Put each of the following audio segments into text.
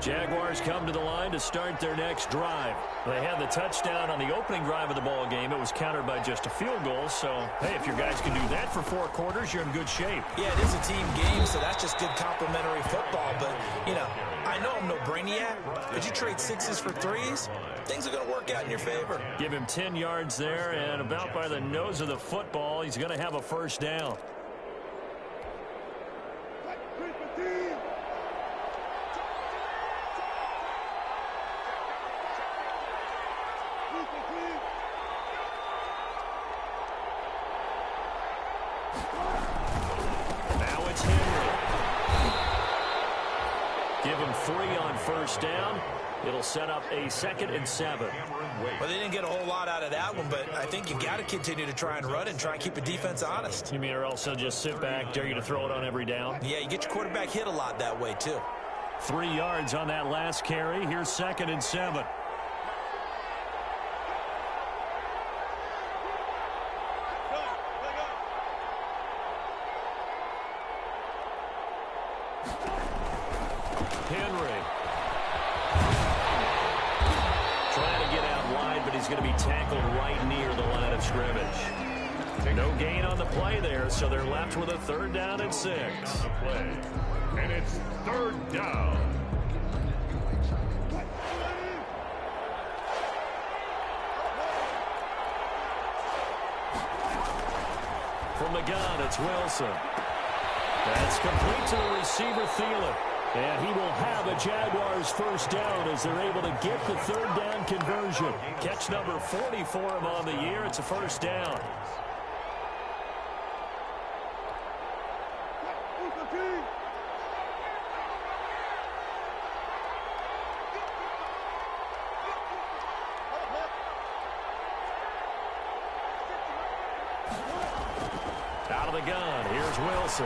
Jaguars come to the line to start their next drive. They had the touchdown on the opening drive of the ball game. It was countered by just a field goal. So, hey, if your guys can do that for 4 quarters, you're in good shape. Yeah, it is a team game, so that's just good complimentary football. But, you know, I know I'm no brainiac, but you trade 6s for 3s, things are going to work out in your favor. Give him 10 yards there, and about by the nose of the football, he's going to have a first down. Give him 3 on first down. It'll set up a 2nd and 7. Well, they didn't get a whole lot out of that one, but I think you got to continue to try and run and try and keep the defense honest. You mean or else they'll just sit back, dare you to throw it on every down? Yeah, you get your quarterback hit a lot that way, too. 3 yards on that last carry. Here's 2nd and 7. Henry. Trying to get out wide, but he's going to be tackled right near the line of scrimmage. No gain on the play there, so they're left with a 3rd down and 6. And it's 3rd down. From the gun, it's Wilson. That's complete to the receiver, Thielen. And he will have a Jaguars first down as they're able to get the 3rd down conversion. Catch number 40 for him on the year. It's a first down. Out of the gun, here's Wilson.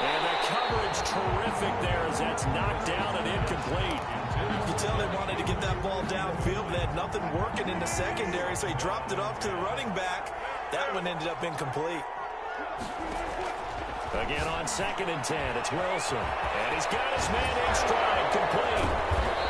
And the coverage terrific there as that's knocked down and incomplete. You can tell they wanted to get that ball downfield, but they had nothing working in the secondary, so he dropped it off to the running back. That one ended up incomplete. Again on 2nd and 10, it's Wilson. And he's got his man in stride, complete.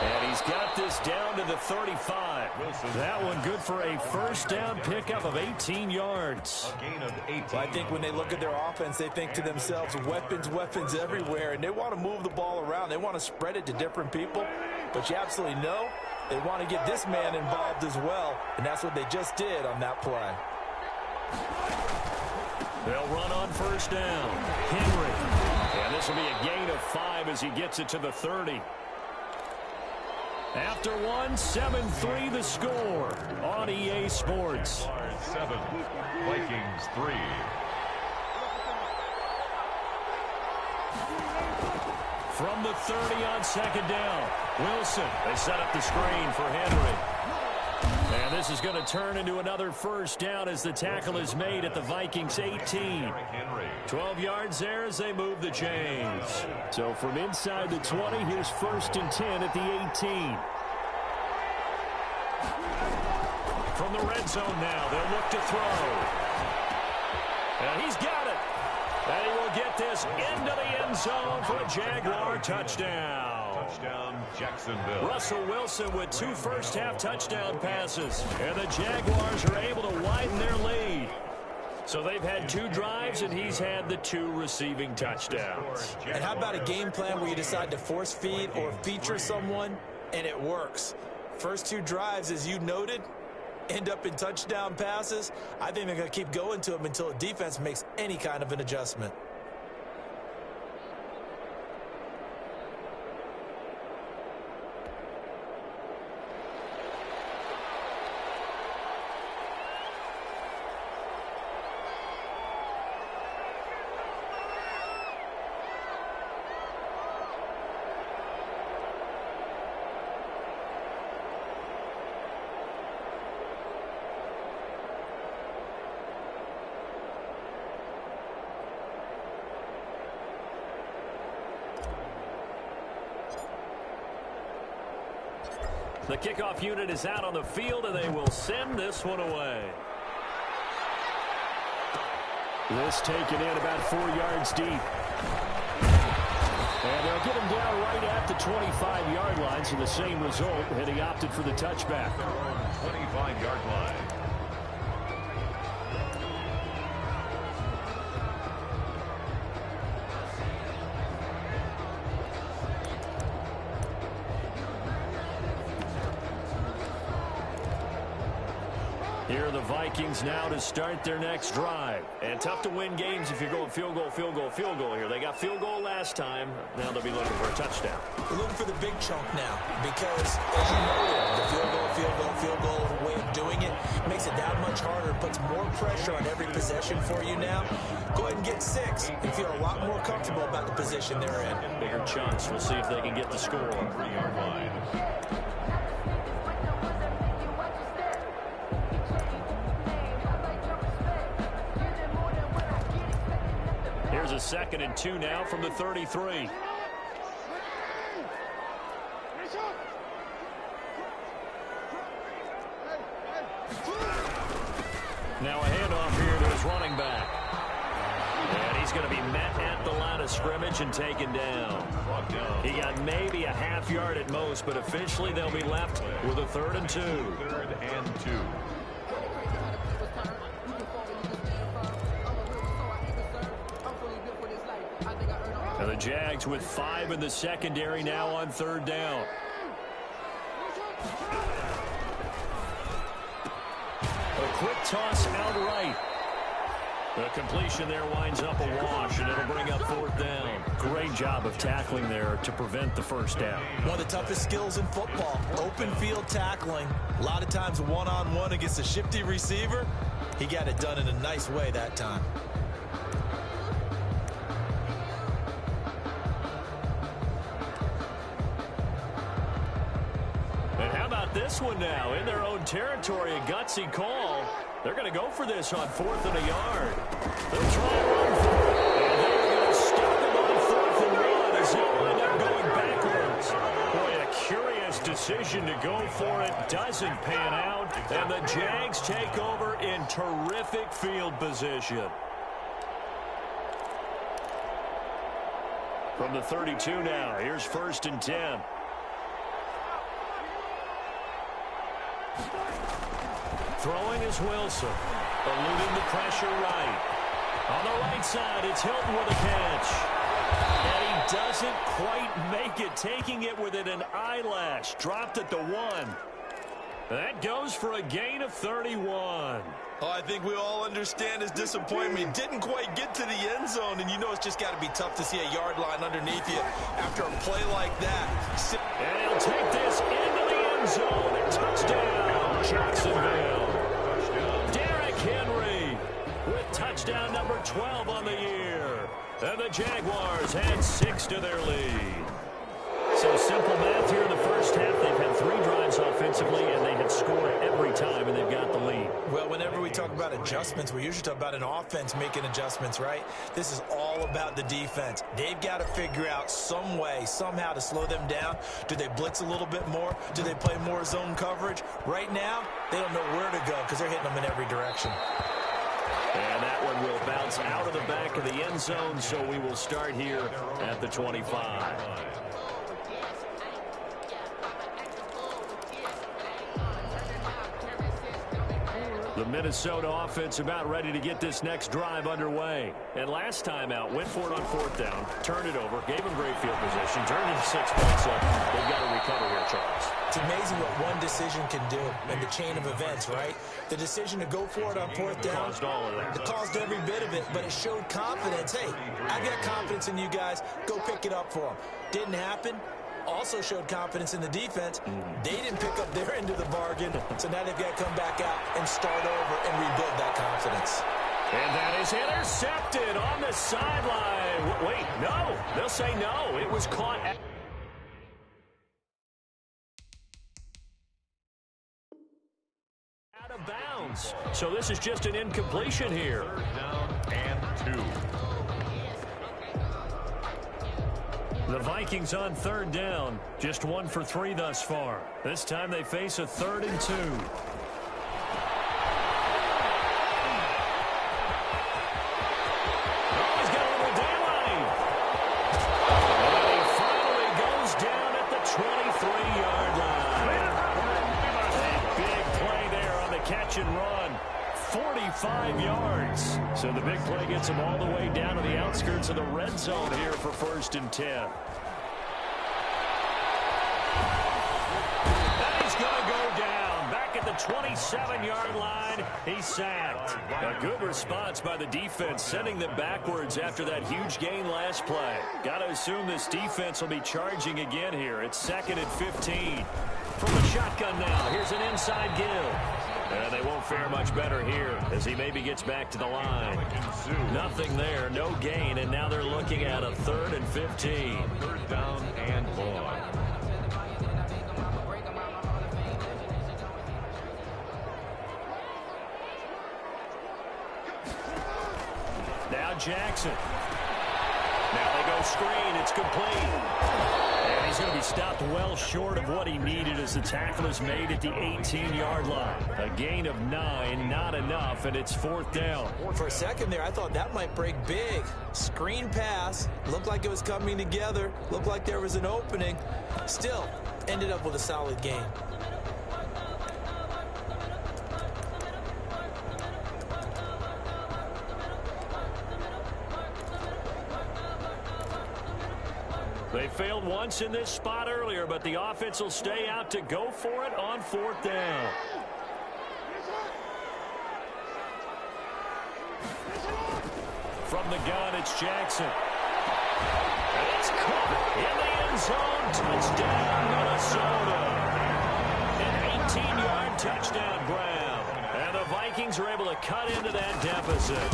And he's got this down to the 35. That one good for a first down pickup of 18 yards. A gain of 18. Well, I think when they look at their offense, they think to themselves, weapons, weapons everywhere, and they want to move the ball around. They want to spread it to different people, but you absolutely know they want to get this man involved as well, and that's what they just did on that play. They'll run on first down. Henry. And this will be a gain of 5 as he gets it to the 30. After one, 7-3 the score on EA Sports. 7, Vikings 3. From the 30 on 2nd down, Wilson. They set up the screen for Henry. And this is going to turn into another first down as the tackle is made at the Vikings 18. 12 yards there as they move the chains. So from inside the 20, here's 1st and 10 at the 18. From the red zone now, they'll look to throw. And he's got it. And he will get this into the end zone for a Jaguar touchdown. Touchdown, Jacksonville. Russell Wilson with 2 first-half touchdown passes. And the Jaguars are able to widen their lead. So they've had 2 drives, and he's had the 2 receiving touchdowns. And how about a game plan where you decide to force feed or feature someone, and it works? First 2 drives, as you noted, end up in touchdown passes. I think they're going to keep going to them until the defense makes any kind of an adjustment. The kickoff unit is out on the field, and they will send this one away. This taken in about 4 yards deep. And they'll get him down right at the 25-yard line, so the same result, and he opted for the touchback. 25-yard line. Here are the Vikings now to start their next drive. And tough to win games if you're going field goal, field goal, field goal here. They got field goal last time. Now they'll be looking for a touchdown. We're looking for the big chunk now because, as you noted, the field goal way of doing it makes it that much harder, puts more pressure on every possession for you now. Go ahead and get 6 and feel a lot more comfortable about the position they're in. Bigger chunks. We'll see if they can get the score. 3-yard line. Here's a 2nd and 2 now from the 33. Now a handoff here to his running back. And he's going to be met at the line of scrimmage and taken down. He got maybe a half yard at most, but officially they'll be left with a 3rd and 2. 3rd and 2. And the Jags with 5 in the secondary now on 3rd down. A quick toss out right. The completion there winds up a wash, and it'll bring up 4th down. Great job of tackling there to prevent the 1st down. One of the toughest skills in football, open field tackling. A lot of times one-on-one against a shifty receiver. He got it done in a nice way that time. This one now in their own territory, a gutsy call. They're going to go for this on 4th and a yard. They'll try and run for it. And they're going to stop him on 4th and 1 as he'll wind up going backwards. Boy, a curious decision to go for it. Doesn't pan out. And the Jags take over in terrific field position. From the 32 now, here's 1st and 10. Throwing is Wilson. Eluding the pressure right. On the right side, it's Hilton with a catch. And he doesn't quite make it, taking it within an eyelash. Dropped at the 1. That goes for a gain of 31. Oh, I think we all understand his disappointment. Didn't quite get to the end zone, and you know it's just got to be tough to see a yard line underneath you after a play like that. And he'll take this into the end zone. Touchdown, Jacksonville. Derrick Henry with touchdown number 12 on the year. And the Jaguars add 6 to their lead. So simple math here in the first half. They've had 3 drives offensively, and they had scored every time, and they've got the lead. Well, whenever we talk about adjustments, we usually talk about an offense making adjustments, right? This is all about the defense. They've got to figure out some way, somehow to slow them down. Do they blitz a little bit more? Do they play more zone coverage? Right now, they don't know where to go because they're hitting them in every direction. And that one will bounce out of the back of the end zone, so we will start here at the 25. The Minnesota offense about ready to get this next drive underway. And last time out, went for it on 4th down, turned it over, gave them great field position, turned into 6 points. So they've got to recover here, Charles. It's amazing what one decision can do in the chain of events, right? The decision to go for it on 4th down, caused all of that. It caused every bit of it, but it showed confidence. Hey, I've got confidence in you guys. Go pick it up for them. Didn't happen. Also showed confidence in the defense. They didn't pick up their end of the bargain, so now they've got to come back out and start over and rebuild that confidence. And that is intercepted on the sideline. Wait, no. They'll say no. It was caught out of bounds. So this is just an incompletion here. 3rd down and 2. The Vikings on 3rd down, just 1 for 3 thus far. This time they face a 3rd and 2. Oh, he's got a little daylight. And he possession run. 45 yards. So the big play gets him all the way down to the outskirts of the red zone here for 1st and 10. And he's going to go down. Back at the 27-yard line, he's sacked. A good response by the defense, sending them backwards after that huge gain last play. Got to assume this defense will be charging again here. It's 2nd and 15. From the shotgun now, here's an inside give. And they won't fare much better here as he maybe gets back to the line. Nothing there, no gain, and now they're looking at a 3rd and 15. 3rd down and long. Now Jackson. Now they go screen. It's complete. And he's going to be stopped well short of what he needed as the tackle is made at the 18-yard line. A gain of 9, not enough, and it's 4th down. For a second there, I thought that might break big. Screen pass. Looked like it was coming together. Looked like there was an opening. Still, ended up with a solid gain. They failed once in this spot earlier, but the offense will stay out to go for it on 4th down. From the gun, it's Jackson. And it's caught in the end zone. Touchdown, Minnesota. An 18-yard touchdown grab. And the Vikings are able to cut into that deficit.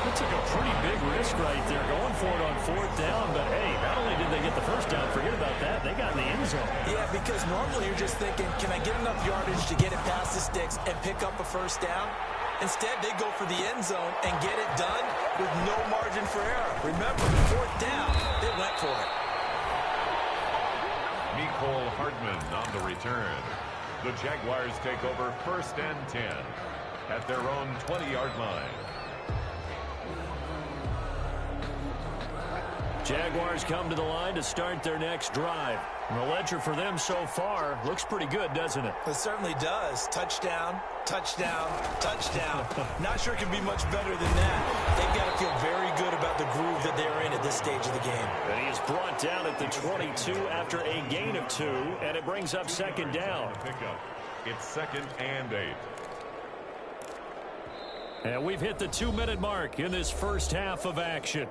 That took a pretty big risk right there, going for it on 4th down. But, hey, not only did they get the 1st down, forget about that, they got in the end zone. Yeah, because normally you're just thinking, can I get enough yardage to get it past the sticks and pick up a 1st down? Instead, they go for the end zone and get it done with no margin for error. Remember, 4th down, they went for it. Nicole Hardman on the return. The Jaguars take over 1st and 10 at their own 20-yard line. Jaguars come to the line to start their next drive. And the ledger for them so far looks pretty good, doesn't it? It certainly does. Touchdown, touchdown, touchdown. Not sure it can be much better than that. They've got to feel very good about the groove that they're in at this stage of the game. And he is brought down at the 22 after a gain of 2, and it brings up 2nd down. It's 2nd and 8. And we've hit the 2-minute mark in this first half of action.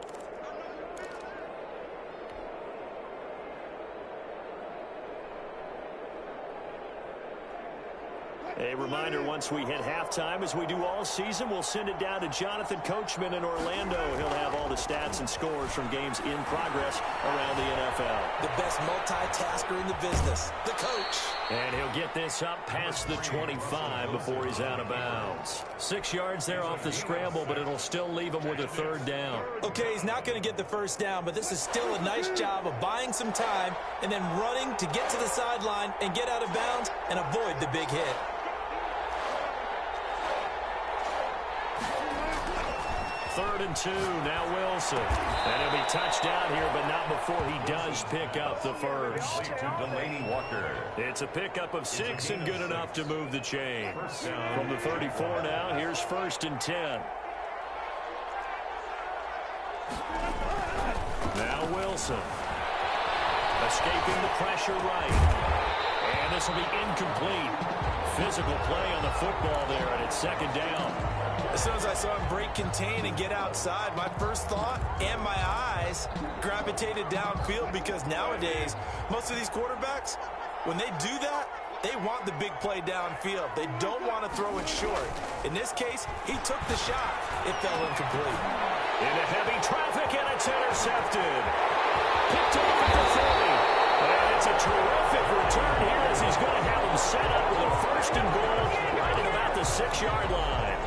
A reminder, once we hit halftime, as we do all season, we'll send it down to Jonathan Coachman in Orlando. He'll have all the stats and scores from games in progress around the NFL. The best multitasker in the business, the coach. And he'll get this up past the 25 before he's out of bounds. 6 yards there off the scramble, but it'll still leave him with a 3rd down. Okay, he's not going to get the 1st down, but this is still a nice job of buying some time and then running to get to the sideline and get out of bounds and avoid the big hit. 3rd and 2, now Wilson. And he'll be touched down here, but not before he does pick up the 1st. To Delaney Walker. It's a pickup of 6 and good enough to move the chains. From the 34 now, here's 1st and 10. Now Wilson. Escaping the pressure right. And this will be incomplete. Physical play on the football there, and it's 2nd down. As soon as I saw him break contain and get outside, my first thought and my eyes gravitated downfield, because nowadays, most of these quarterbacks, when they do that, they want the big play downfield. They don't want to throw it short. In this case, he took the shot. It fell incomplete. Into heavy traffic, and it's intercepted. Picked off at the 30. And it's a terrific return here as he's going to have him set up with a 1st and goal right at about the 6-yard line.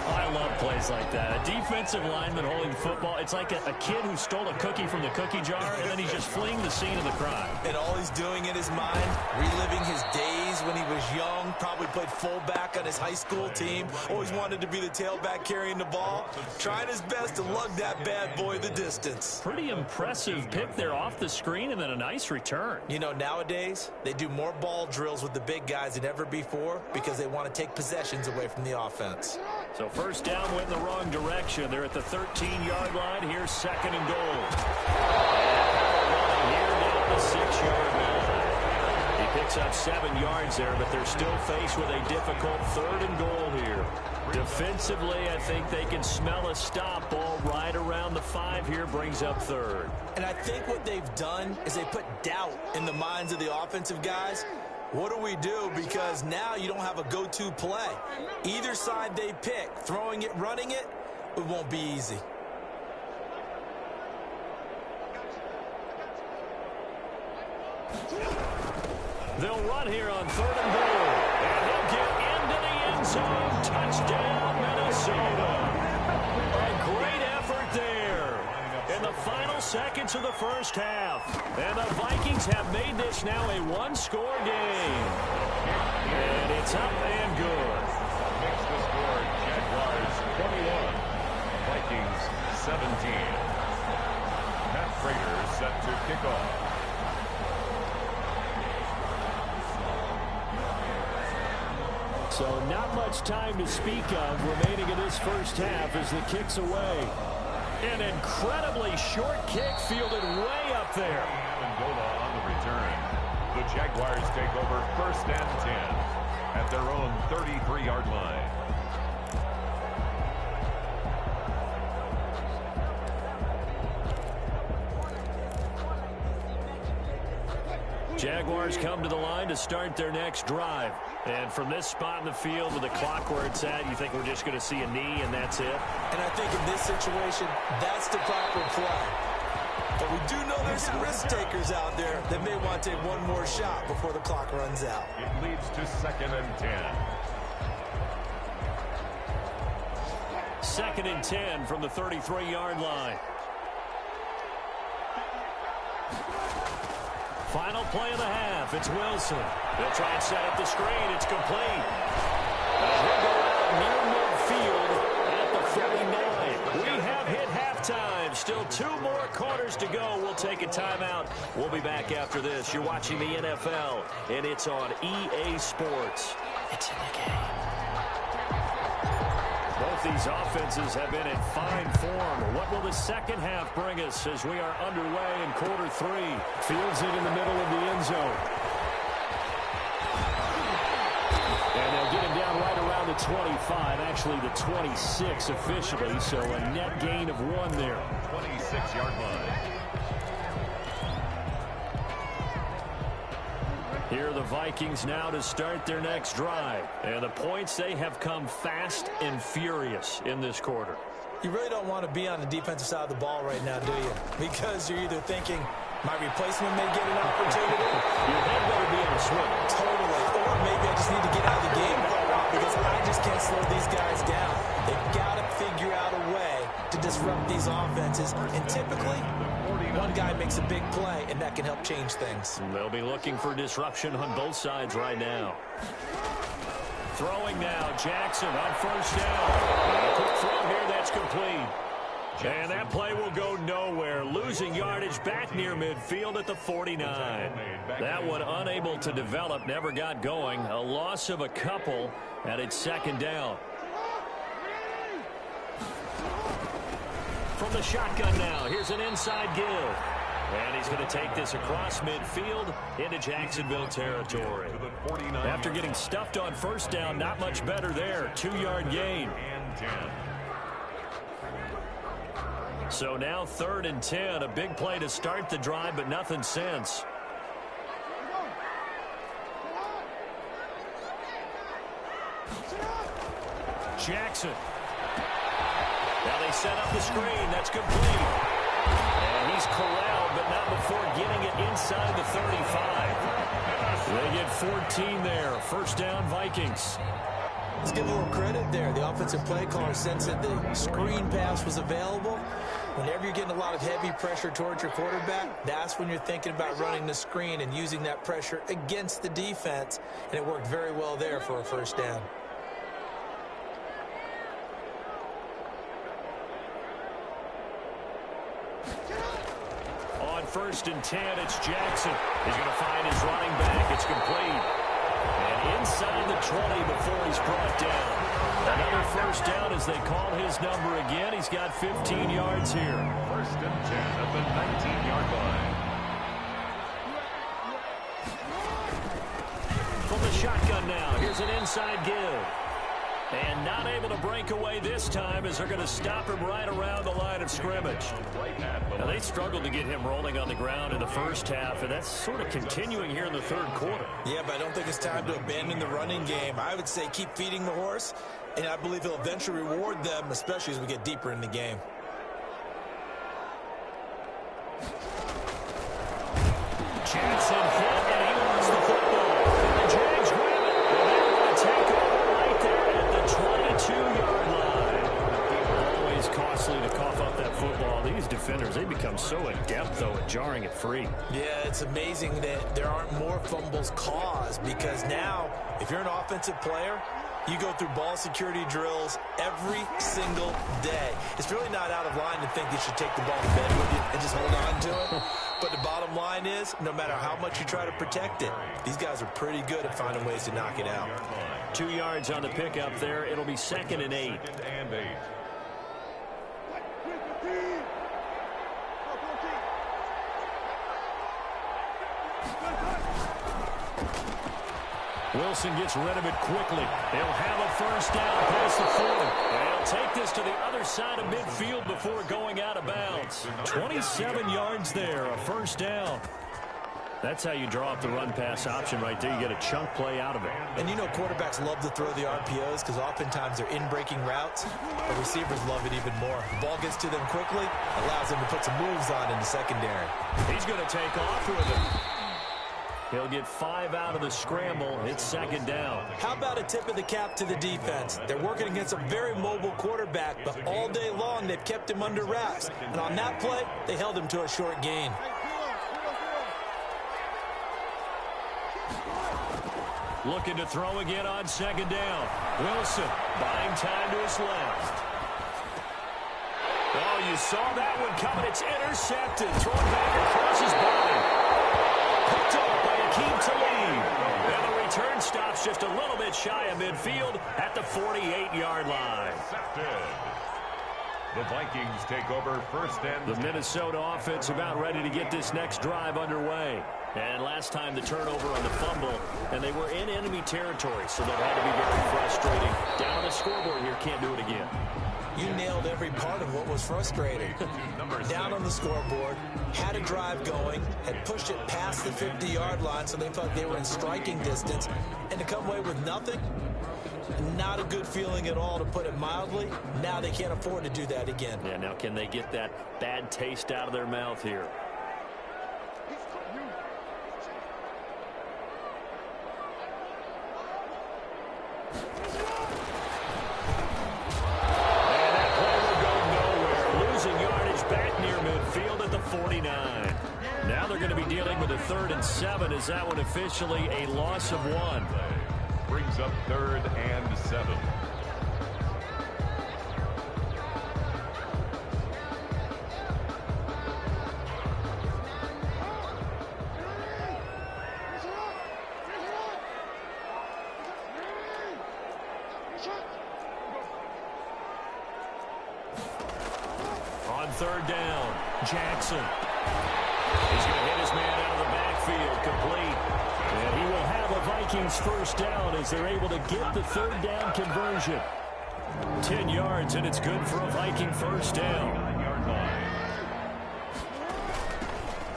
I I love plays like that. A defensive lineman holding the football. It's like a kid who stole a cookie from the cookie jar, and then he's just fleeing the scene of the crime. And all he's doing in his mind, reliving his days when he was young, probably played fullback on his high school team, always wanted to be the tailback carrying the ball, trying his best to lug that bad boy the distance. Pretty impressive pick there off the screen, and then a nice return. You know, nowadays, they do more ball drills with the big guys than ever before because they want to take possessions away from the offense. So first down went in the wrong direction. They're at the 13-yard line. Here's second and goal. And here down the 6-yard line. He picks up 7 yards there, but they're still faced with a difficult third and goal here. Defensively, I think they can smell a stop. Ball right around the 5 here, brings up third. And I think what they've done is they put doubt in the minds of the offensive guys. What do we do? Because now you don't have a go-to play. Either side they pick, throwing it, running it, it won't be easy. They'll run here on third and goal. And he'll get into the end zone. Touchdown, Minnesota. A great effort there in the final seconds of the first half. And the Vikings have made this now a one-score game. And it's up and good. Makes the score Jaguars 21, Vikings 17. Matt Prater set to kick off. So not much time to speak of remaining in this first half as the kick's away. An incredibly short kick fielded way up there. Angola on the return. The Jaguars take over first and 10 at their own 33-yard line. Jaguars come to the line to start their next drive. And from this spot in the field with the clock where it's at, you think we're just going to see a knee and that's it? And I think in this situation, that's the proper play. But we do know there's some risk takers out there that may want to take one more shot before the clock runs out. It leads to second and 10. Second and 10 from the 33-yard line. Final play of the half. It's Wilson. They'll try and set up the screen. It's complete. He'll go out near midfield at the 49. We have hit halftime. Still 2 more quarters to go. We'll take a timeout. We'll be back after this. You're watching the NFL, and it's on EA Sports. It's in the game. Both these offenses have been in fine form. What will the second half bring us as we are underway in quarter 3? Fields it in the middle of the end zone. And they'll get him down right around the 25, actually the 26 officially, so a net gain of 1 there. 26-yard line. Here are the Vikings now to start their next drive. And the points, they have come fast and furious in this quarter. You really don't want to be on the defensive side of the ball right now, do you? Because you're either thinking, my replacement may get an opportunity. Your head better be on a swim. Totally. Or maybe I just need to get out of the game for a while because I just can't slow these guys down. They've got to figure out a way to disrupt these offenses. And typically, one guy makes a big play, and that can help change things. They'll be looking for disruption on both sides right now. Throwing now, Jackson on first down. A quick throw here, that's complete. And that play will go nowhere. Losing yardage back near midfield at the 49. That one unable to develop, never got going. A loss of a couple, and it's second down. From the shotgun now, here's an inside give. And he's going to take this across midfield into Jacksonville territory. After getting stuffed on first down, not much better there. 2-yard gain. So now 3rd and 10. A big play to start the drive, but nothing since. Jackson. Now they set up the screen. That's complete. And he's corralled, but not before getting it inside the 35. They get 14 there. First down, Vikings. Let's give a little credit there. The offensive play caller sensed that the screen pass was available. Whenever you're getting a lot of heavy pressure towards your quarterback, that's when you're thinking about running the screen and using that pressure against the defense. And it worked very well there for a first down. On 1st and 10, it's Jackson. He's going to find his running back. It's complete. And inside the 20 before he's brought down. Another first down as they call his number again. He's got 15 yards here. 1st and 10 at the 19-yard line. From the shotgun now, here's an inside give. And not able to break away this time as they're going to stop him right around the line of scrimmage. Now, they struggled to get him rolling on the ground in the first half, and that's sort of continuing here in the third quarter. Yeah, but I don't think it's time to abandon the running game. I would say keep feeding the horse, and I believe he'll eventually reward them, especially as we get deeper in the game. Jackson hit, and he lost the football. And the Jags grab it, and they're going to take over right there at the 22-yard line. Always costly to cough up that football. These defenders, they become so adept, though, at jarring it free. Yeah, it's amazing that there aren't more fumbles caused, because now, if you're an offensive player, you go through ball security drills every single day. It's really not out of line to think you should take the ball to bed with you and just hold on to it. But the bottom line is, no matter how much you try to protect it, these guys are pretty good at finding ways to knock it out. 2 yards on the pickup there. It'll be 2nd and 8. Wilson gets rid of it quickly. They'll have a first down past the 40. They'll take this to the other side of midfield before going out of bounds. 27 yards there, a first down. That's how you draw up the run-pass option right there. You get a chunk play out of it. And you know quarterbacks love to throw the RPOs because oftentimes they're in-breaking routes. But receivers love it even more. The ball gets to them quickly, allows them to put some moves on in the secondary. He's going to take off with it. He'll get 5 out of the scramble. It's 2nd down. How about a tip of the cap to the defense? They're working against a very mobile quarterback, but all day long they've kept him under wraps. And on that play, they held him to a short gain. Looking to throw again on 2nd down. Wilson buying time to his left. Oh, you saw that one coming. It's intercepted. Thrown back across his body. Picked up by K.T.G. And the return stops just a little bit shy of midfield at the 48-yard line. The Vikings take over 1st and 10. The Minnesota offense about ready to get this next drive underway. And last time the turnover on the fumble, and they were in enemy territory, so that had to be very frustrating. Down on the scoreboard here, can't do it again. You nailed every part of what was frustrating. Down on the scoreboard, had a drive going, had pushed it past the 50-yard line, so they felt they were in striking distance, and to come away with nothing, not a good feeling at all, to put it mildly. Now they can't afford to do that again. Yeah, now can they get that bad taste out of their mouth here? Field at the 49. Now they're going to be dealing with a 3rd and 7. Is that one officially a loss of 1? Brings up 3rd and 7. On 3rd down, Jackson. He's going to hit his man out of the backfield, complete. And he will have a Vikings first down as they're able to get the 3rd down conversion. 10 yards, and it's good for a Viking first down.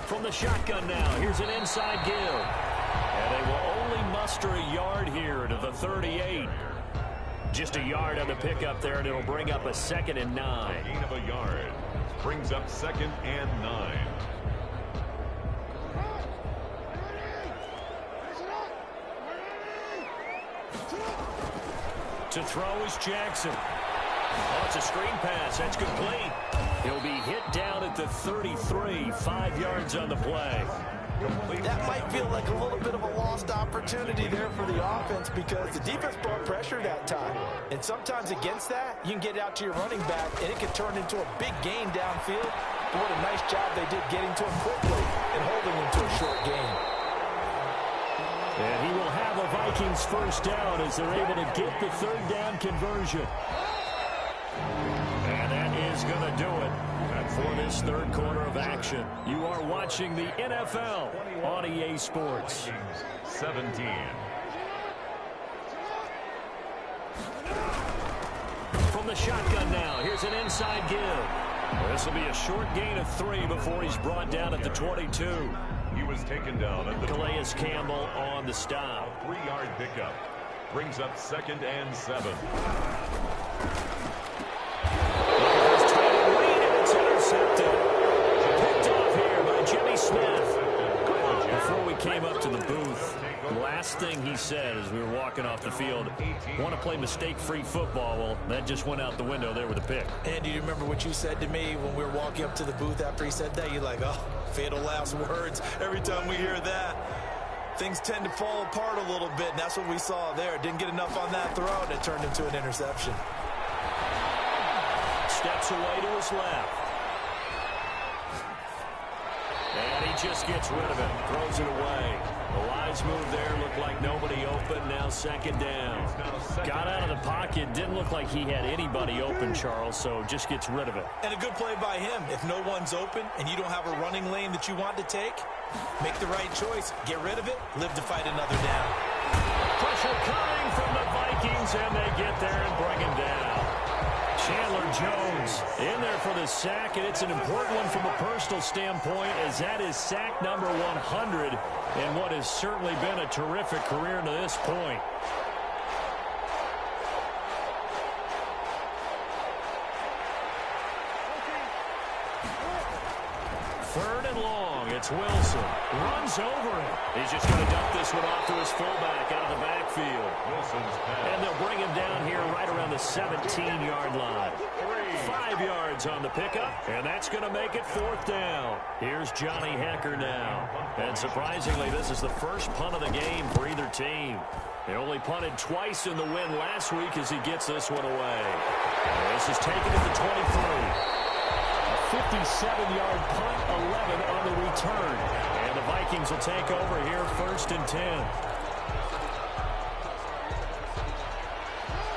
From the shotgun now, here's an inside give. And they will only muster a yard here to the 38. Just a yard on the pickup there, and it'll bring up a 2nd and 9. Gain of a yard. Brings up 2nd and 9. To throw is Jackson. Oh, it's a screen pass. That's complete. He'll be hit down at the 33, 5 yards on the play. That might feel like a little bit of a lost opportunity there for the offense because the defense brought pressure that time. And sometimes against that, you can get out to your running back, and it can turn into a big gain downfield. But what a nice job they did getting to him quickly and holding him to a short gain. And he will have a Vikings first down as they're able to get the third down conversion. And that is going to do it. And for this third quarter of action, you are watching the NFL on EA Sports. 17. From the shotgun now, here's an inside give. This will be a short gain of 3 before he's brought down at the 22. He was taken down at the Calais Campbell on the stop. 3-yard pickup. Brings up 2nd and 7. It's intercepted. Picked off here by Jimmy Smith. Before we came up to the booth, the last thing he said as we were walking off the field, want to play mistake-free football. Well, that just went out the window there with a pick. And do you remember what you said to me when we were walking up to the booth after he said that? You're like, oh, fatal last words. Every time we hear that, things tend to fall apart a little bit, and that's what we saw there. Didn't get enough on that throw, and it turned into an interception. Steps away to his left. And he just gets rid of it. Throws it away. The wise move there. Looked like nobody open. Now 2nd down. Got out of the pocket. Didn't look like he had anybody open, Charles, so just gets rid of it. And a good play by him. If no one's open and you don't have a running lane that you want to take, make the right choice. Get rid of it. Live to fight another down. Pressure coming from the Vikings, and they get there and bring him down. Chandler Jones in there for the sack, and it's an important one from a personal standpoint as that is sack number 100 in what has certainly been a terrific career to this point. Third and long, it's Wilson. Runs over it. He's just going to dump this one off to his fullback out of the backfield. Wilson's pass. And they'll bring him down here right around the 17-yard line. 5 yards on the pickup, and that's going to make it 4th down. Here's Johnny Hecker now. And surprisingly, this is the first punt of the game for either team. They only punted twice in the win last week as he gets this one away. And this is taken at the 23. 57-yard punt, 11 on the return. And the Vikings will take over here 1st and 10.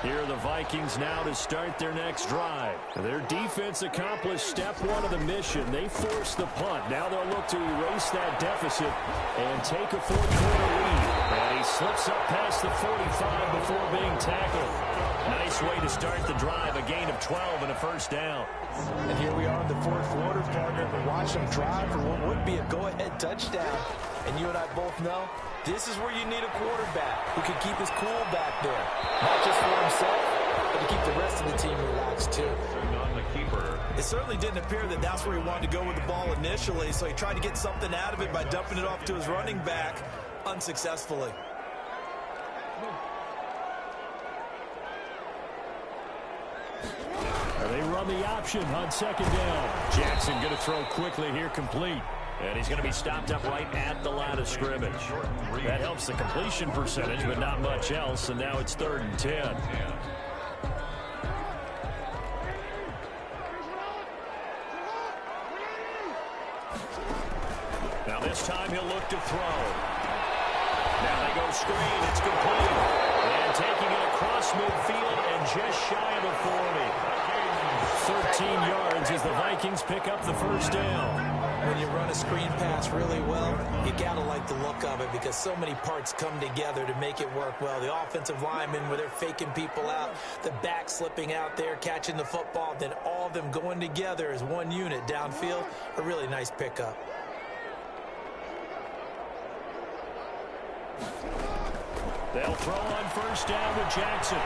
Here are the Vikings now to start their next drive. Their defense accomplished step 1 of the mission. They forced the punt. Now they'll look to erase that deficit and take a 4th-quarter lead. And he slips up past the 45 before being tackled. Nice way to start the drive, a gain of 12 and a 1st down. And here we are in the 4th quarter, partner. We're watching him drive for what would be a go-ahead touchdown. And you and I both know this is where you need a quarterback who can keep his cool back there. Not just for himself, but to keep the rest of the team relaxed too. On the keeper. It certainly didn't appear that that's where he wanted to go with the ball initially, so he tried to get something out of it by dumping it off to his running back unsuccessfully. They run the option on 2nd down. Jackson going to throw quickly here, complete. And he's going to be stopped up right at the line of scrimmage. That helps the completion percentage, but not much else. And now it's 3rd and 10. Now this time he'll look to throw. Now they go screen. It's complete. And taking it across midfield and just shy of the 40. 13 yards as the Vikings pick up the 1st down. When you run a screen pass really well, you got to like the look of it because so many parts come together to make it work well. The offensive linemen, where they're faking people out, the back slipping out there, catching the football, then all of them going together as one unit downfield. A really nice pickup. They'll throw on 1st down with Jackson.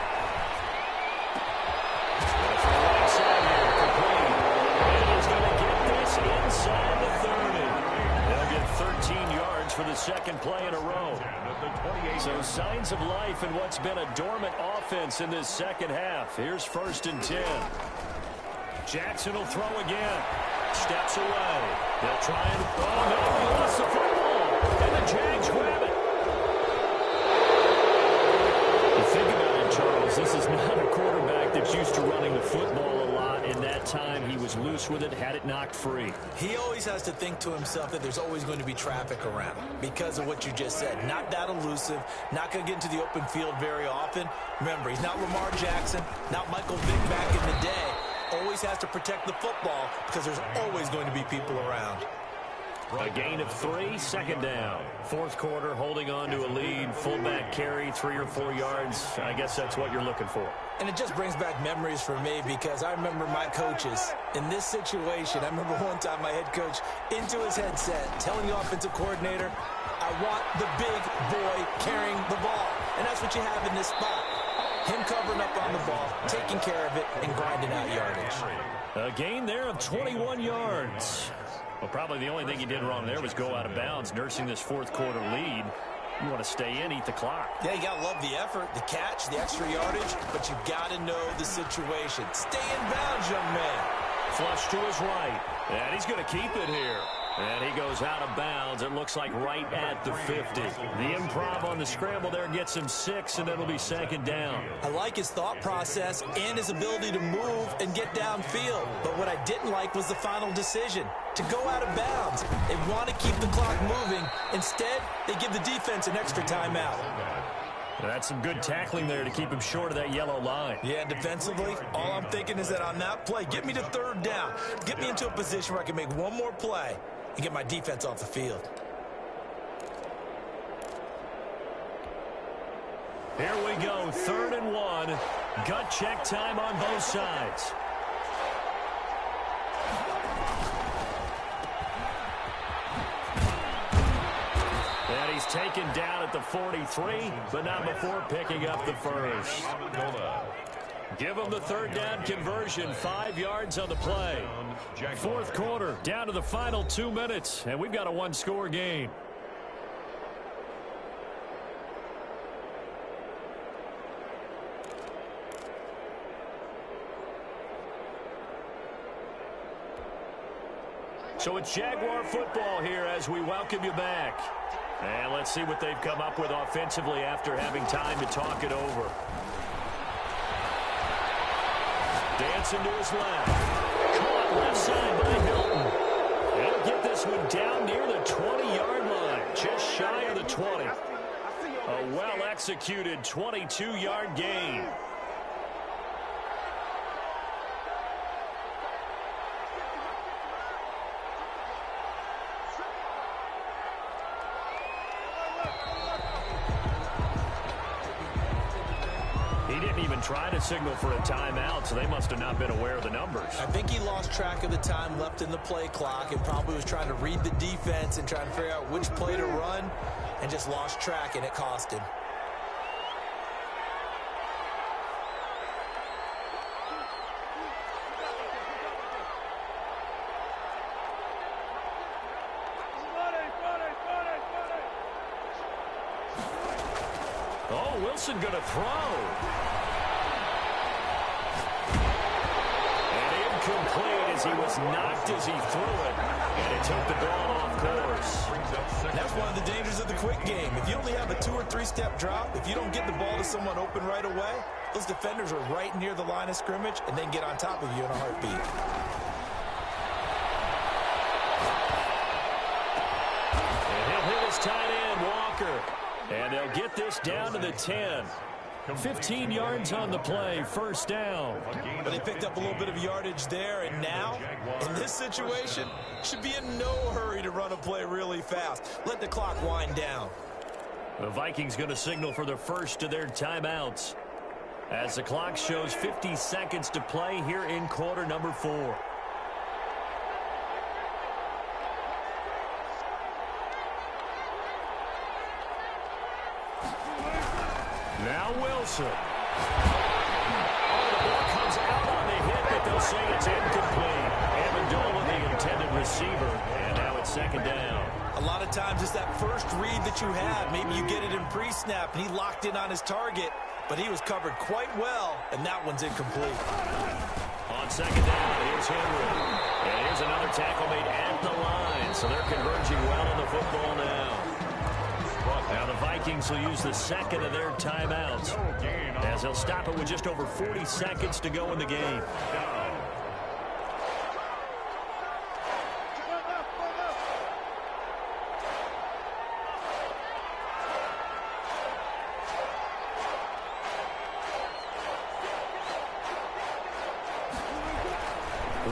Inside the 30. They'll get 13 yards for the second play in a row. So signs of life in what's been a dormant offense in this second half. Here's 1st and 10. Jackson will throw again. Steps away. They'll try and... Oh, no, he lost the football. And the Jags grab it. You think about it, Charles. This is not a quarterback that's used to running the football a lot. In that time, he was loose with it, had it knocked free. He always has to think to himself that there's always going to be traffic around because of what you just said. Not that elusive, not going to get into the open field very often. Remember, he's not Lamar Jackson, not Michael Vick back in the day. Always has to protect the football because there's always going to be people around. A gain of 3, 2nd down. 4th quarter, holding on to a lead. Fullback carry, 3 or 4 yards. I guess that's what you're looking for. And it just brings back memories for me because I remember my coaches in this situation. I remember one time my head coach into his headset telling the offensive coordinator, I want the big boy carrying the ball. And that's what you have in this spot. Him covering up on the ball, taking care of it, and grinding out yardage. A gain there of 21 yards. Well, probably the only thing he did wrong there was go out of bounds, nursing this 4th quarter lead. You want to stay in, eat the clock. Yeah, you got to love the effort, the catch, the extra yardage, but you got to know the situation. Stay in bounds, young man. Flush to his right, and he's going to keep it here. And he goes out of bounds. It looks like right at the 50. The improv on the scramble there gets him 6, and it'll be 2nd down. I like his thought process and his ability to move and get downfield. But what I didn't like was the final decision, to go out of bounds. They want to keep the clock moving. Instead, they give the defense an extra timeout. That's some good tackling there to keep him short of that yellow line. Yeah, defensively, all I'm thinking is that on that play, get me to 3rd down. Get me into a position where I can make one more play and get my defense off the field. Here we go, 3rd and 1. Gut check time on both sides. And he's taken down at the 43, but not before picking up the 1st. Give him the 3rd down conversion, 5 yards on the play. 4th quarter, down to the final 2 minutes, and we've got a 1-score game. So it's Jaguar football here as we welcome you back. And let's see what they've come up with offensively after having time to talk it over. Dancing to his left. Caught left side by Hilton. They'll get this one down near the 20-yard line, just shy of the 20. A well-executed 22-yard gain. Try to signal for a timeout, so they must have not been aware of the numbers. I think he lost track of the time left in the play clock and probably was trying to read the defense and trying to figure out which play to run and just lost track, and it cost him. Oh, Wilson going to throw. Complete as he was knocked as he threw it, and it took the ball off course. That's one of the dangers of the quick game. If you only have a 2- or 3-step drop, if you don't get the ball to someone open right away, those defenders are right near the line of scrimmage and then get on top of you in a heartbeat. And he'll hit his tight end, Walker. And they'll get this down to the 10. 15 yards on the play, 1st down. But they picked up a little bit of yardage there, and now, in this situation, should be in no hurry to run a play really fast. Let the clock wind down. The Vikings going to signal for the first of their timeouts as the clock shows 50 seconds to play here in quarter number 4. Now Wilson. Oh, the ball comes out on the hit, but they'll say it's incomplete. Amendola, the intended receiver, and now it's 2nd down. A lot of times it's that first read that you have. Maybe you get it in pre-snap, and he locked in on his target, but he was covered quite well, and that one's incomplete. On second down, here's Henry. And here's another tackle made at the line, so they're converging well on the football now. Now the Vikings will use the second of their timeouts, as they'll stop it with just over 40 seconds to go in the game.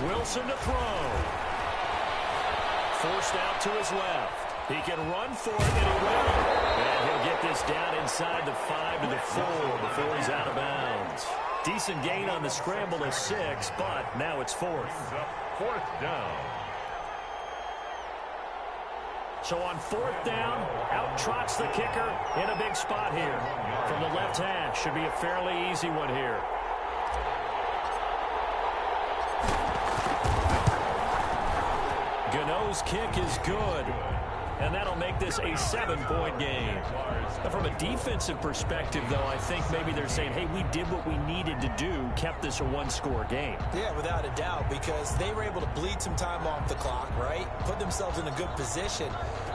Wilson to throw. Forced out to his left. He can run for it, and he will. And he'll get this down inside the 5 to the 4 before he's out of bounds. Decent gain on the scramble of 6, but now it's 4th. Fourth down. So on 4th down, out trots the kicker in a big spot here. From the left hash, should be a fairly easy one here. Gano's kick is good, and that'll make this a 7-point game. Now, from a defensive perspective, though, I think maybe they're saying, hey, we did what we needed to do, kept this a one-score game. Yeah, without a doubt, because they were able to bleed some time off the clock, right? Put themselves in a good position,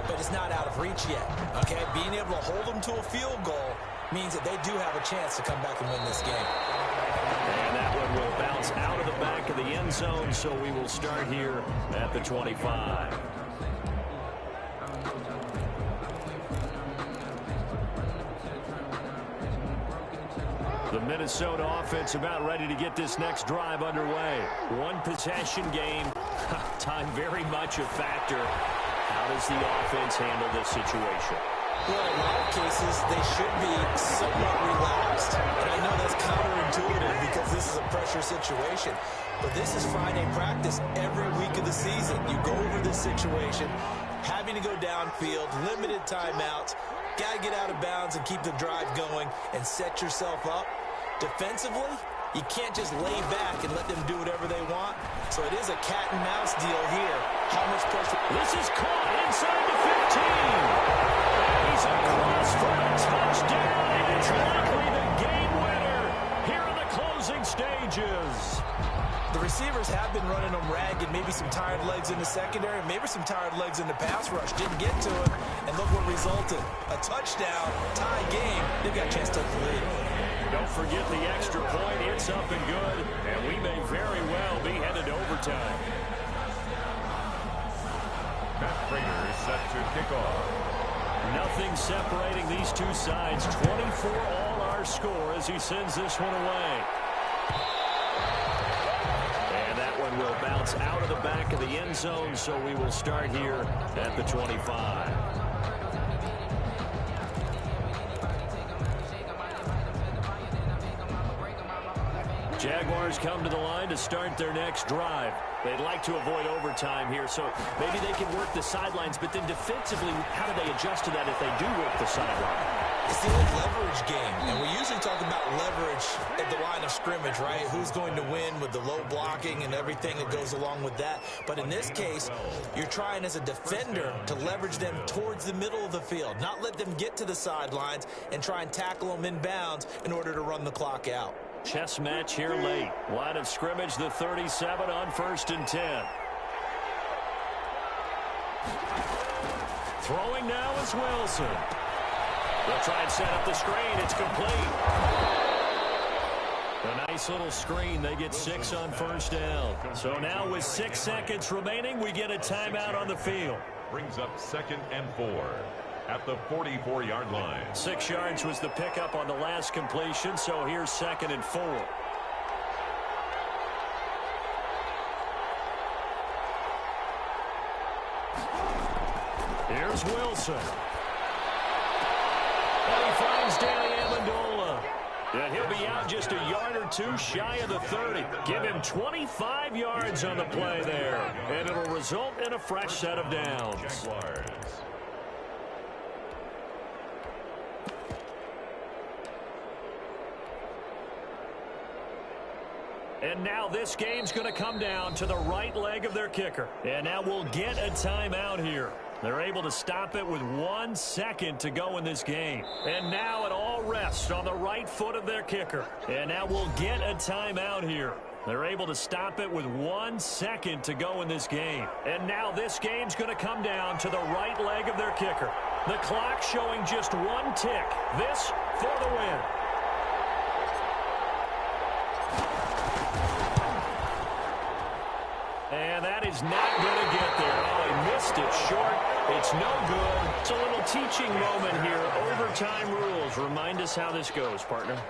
but it's not out of reach yet, okay? Being able to hold them to a field goal means that they do have a chance to come back and win this game. And that one will bounce out of the back of the end zone, so we will start here at the 25. The Minnesota offense about ready to get this next drive underway. One possession game. Time very much a factor. How does the offense handle this situation? Well, in a lot of cases, they should be somewhat relaxed. And I know that's counterintuitive because this is a pressure situation. But this is Friday practice every week of the season. You go over this situation, having to go downfield, limited timeouts, got to get out of bounds and keep the drive going and set yourself up. Defensively, you can't just lay back and let them do whatever they want. So it is a cat and mouse deal here. How much pressure? This is caught inside the 15. He's across for a touchdown, and it's likely the game winner here in the closing stages. The receivers have been running them ragged, maybe some tired legs in the secondary, maybe some tired legs in the pass rush. Didn't get to it, and look what resulted. A touchdown, tie game. They've got a chance to take the lead. Don't forget the extra point. It's up and good, and we may very well be headed to overtime. Matt Prater is set to kick off. Nothing separating these two sides. 24 all our score as he sends this one away. And that one will bounce out of the back of the end zone, so we will start here at the 25. Jaguars come to the line to start their next drive. They'd like to avoid overtime here, so maybe they can work the sidelines, but then defensively, how do they adjust to that if they do work the sideline? It's the old leverage game, and we usually talk about leverage at the line of scrimmage, right? Who's going to win with the low blocking and everything that goes along with that. But in this case, you're trying as a defender to leverage them towards the middle of the field, not let them get to the sidelines and try and tackle them in bounds in order to run the clock out. Chess match here late. Line of scrimmage, the 37 on 1st and 10. Throwing now is Wilson. They'll try and set up the screen. It's complete. A nice little screen. They get 6 on 1st down. So now with 6 seconds remaining, we get a timeout on the field. Brings up 2nd and 4 at the 44-yard line. 6 yards was the pickup on the last completion, so here's 2nd and 4. Here's Wilson. And he finds Danny Amendola. And he'll be out just a yard or two shy of the 30. Give him 25 yards on the play there. And it'll result in a fresh set of downs. Jaguars. And now this game's going to come down to the right leg of their kicker. And now we'll get a timeout here. They're able to stop it with 1 second to go in this game. And now it all rests on the right foot of their kicker. And now we'll get a timeout here. They're able to stop it with 1 second to go in this game. And now this game's going to come down to the right leg of their kicker. The clock showing just 1 tick. This for the win. And that is not going to get there. Oh, he missed it short. It's no good. It's a little teaching moment here. Overtime rules. Remind us how this goes, partner.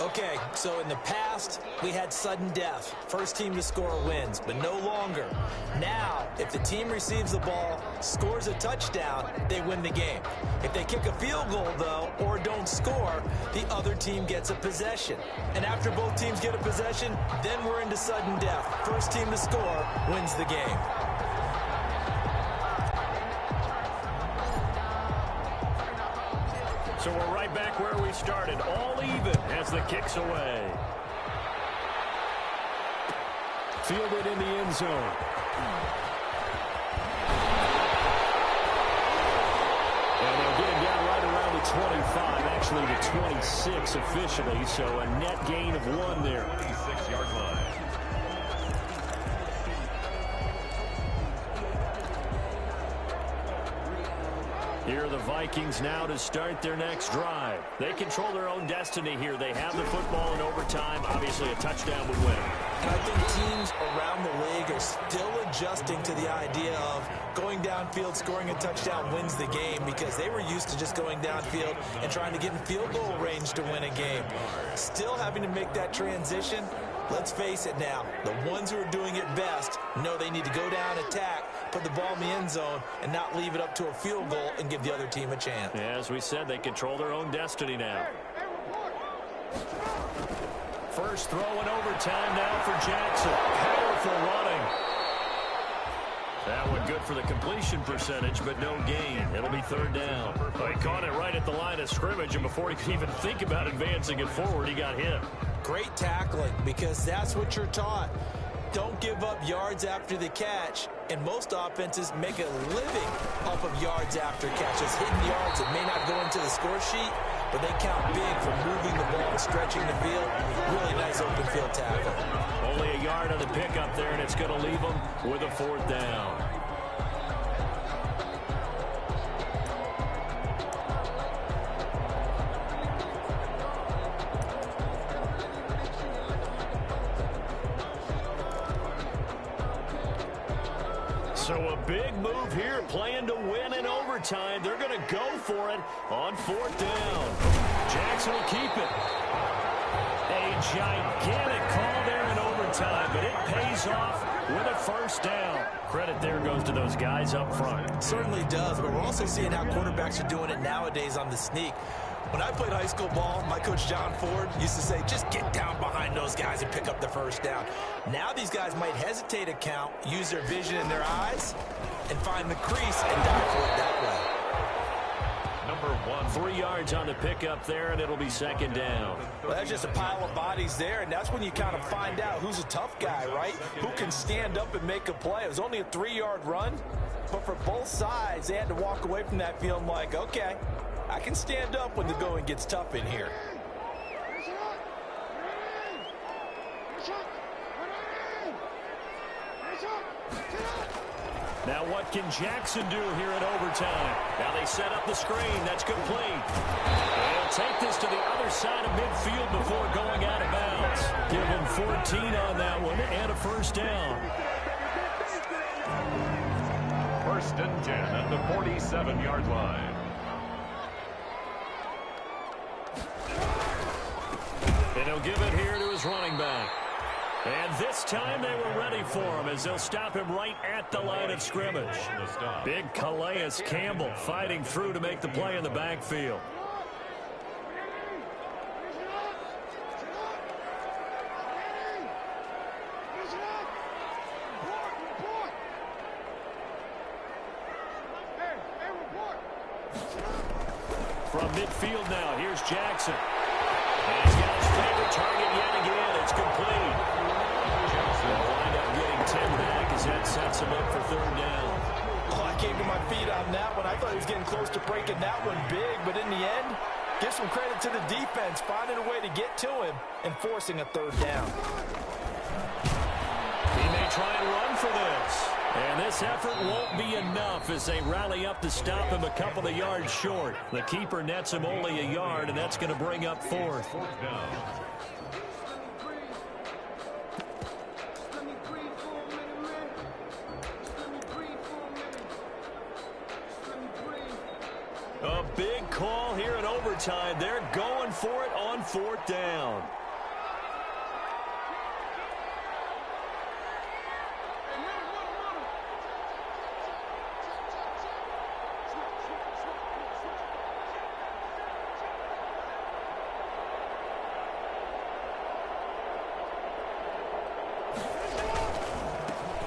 Okay, so in the past, we had sudden death. First team to score wins, but no longer. Now, if the team receives the ball, scores a touchdown, they win the game. If they kick a field goal, though, or don't score, the other team gets a possession. And after both teams get a possession, then we're into sudden death. First team to score wins the game. So we're right back where we started, all even as the kick's away. Fielded in the end zone. And they'll get him down right around the 25, actually the 26 officially, so a net gain of 1 there. 26-yard line. Here are the Vikings now to start their next drive. They control their own destiny here. They have the football in overtime. Obviously, a touchdown would win. And I think teams around the league are still adjusting to the idea of going downfield, scoring a touchdown wins the game, because they were used to just going downfield and trying to get in field goal range to win a game. Still having to make that transition. Let's face it now, the ones who are doing it best know they need to go down, attack, put the ball in the end zone, and not leave it up to a field goal and give the other team a chance. Yeah, as we said, they control their own destiny now. First throw in overtime now for Jackson. Powerful running. That one good for the completion percentage, but no gain. It'll be 3rd down. Well, he caught it right at the line of scrimmage, and before he could even think about advancing it forward, he got hit. Great tackling, because that's what you're taught. Don't give up yards after the catch, and most offenses make a living off of yards after catches. Hidden yards that may not go into the score sheet, but they count big for moving the ball and stretching the field. Really nice open field tackle. Only a yard on the pickup there, and it's going to leave them with a 4th down. So a big move here, playing to win in overtime. They're going to go for it on 4th down. Jackson will keep it. A gigantic call there in overtime, but it pays off with a 1st down. Credit there goes to those guys up front. Certainly does, but we're also seeing how quarterbacks are doing it nowadays on the sneak. When I played high school ball, my coach John Ford used to say, just get down behind those guys and pick up the 1st down. Now these guys might hesitate to count, use their vision in their eyes, and find the crease and dive for it that way. Number 1. 3 yards on the pickup there, and it'll be 2nd down. Well, that's just a pile of bodies there, and that's when you kind of find out who's a tough guy, right? Who can stand up and make a play. It was only a 3-yard run, but for both sides, they had to walk away from that feeling like, okay, I can stand up when the going gets tough in here. Now what can Jackson do here in overtime? Now they set up the screen. That's complete. They'll take this to the other side of midfield before going out of bounds. Give them 14 on that one and a 1st down. 1st and 10 at the 47-yard line. And he'll give it here to his running back. And this time they were ready for him as they'll stop him right at the line of scrimmage. Big Calais Campbell fighting through to make the play in the backfield. From midfield now, here's Jackson. And he's got his favorite target yet again. It's complete. Jackson will wind up getting 10 back as that sets him up for 3rd down. Oh, I came to my feet on that one. I thought he was getting close to breaking that one big, but in the end, give some credit to the defense, finding a way to get to him and forcing a third down. He may try and run for this. And this effort won't be enough as they rally up to stop him a couple of yards short. The keeper nets him only a yard, and that's going to bring up fourth. A big call here in overtime. They're going for it on fourth down.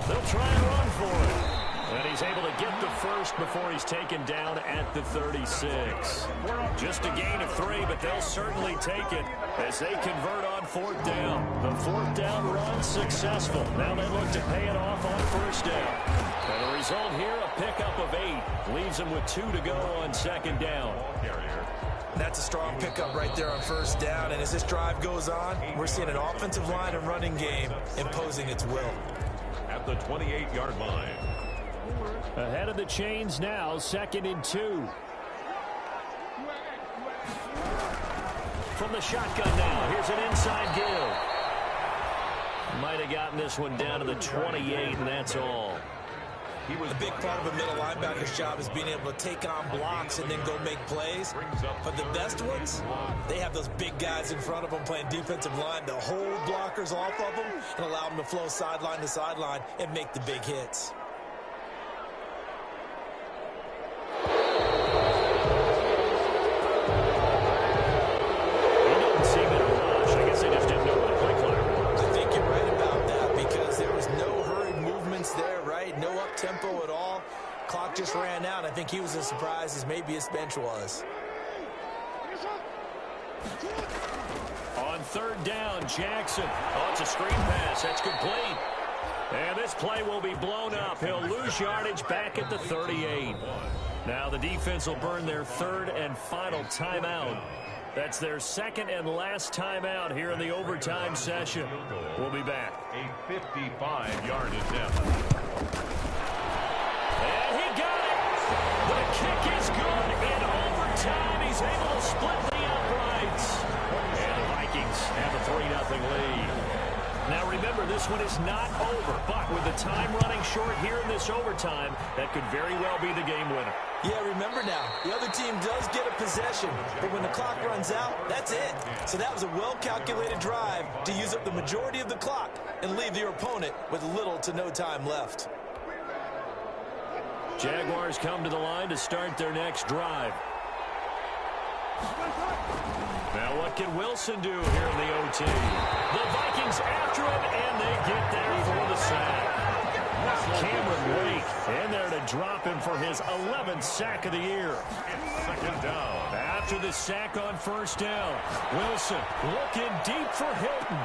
They'll try and run for it. And he's able to get the first before he's taken down at the 36. Just a gain of 3, but they'll certainly take it as they convert on fourth down. The fourth down run successful. Now they look to pay it off on first down. And the result here, a pickup of 8. Leaves them with 2 to go on second down. That's a strong pickup right there on first down. And as this drive goes on, we're seeing an offensive line and running game imposing its will. At the 28-yard line. Ahead of the chains now, 2nd and 2. From the shotgun now, here's an inside give. Might have gotten this one down to the 28, and that's all. He was a big part of a middle linebacker's job is being able to take on blocks and then go make plays. But the best ones, they have those big guys in front of them playing defensive line to hold blockers off of them and allow them to flow sideline to sideline and make the big hits. Tempo at all. Clock just ran out. I think he was as surprised as maybe his bench was. On third down, Jackson. Oh, it's a screen pass. That's complete. And this play will be blown up. He'll lose yardage back at the 38. Now the defense will burn their third and final timeout. That's their second and last timeout here in the overtime session. We'll be back. A 55-yard attempt. And he got it. The kick is good in overtime. He's able to split the uprights. And the Vikings have a 3-0 lead. Now remember, this one is not over, but with the time running short here in this overtime, that could very well be the game winner. Yeah, remember now, the other team does get a possession, but when the clock runs out, that's it. So that was a well-calculated drive to use up the majority of the clock and leave your opponent with little to no time left. Jaguars come to the line to start their next drive. Now what can Wilson do here in the OT? The Vikings after him, and they get there for the sack. Cameron Wake in there to drop him for his 11th sack of the year. Second down. After the sack on first down, Wilson looking deep for Hilton.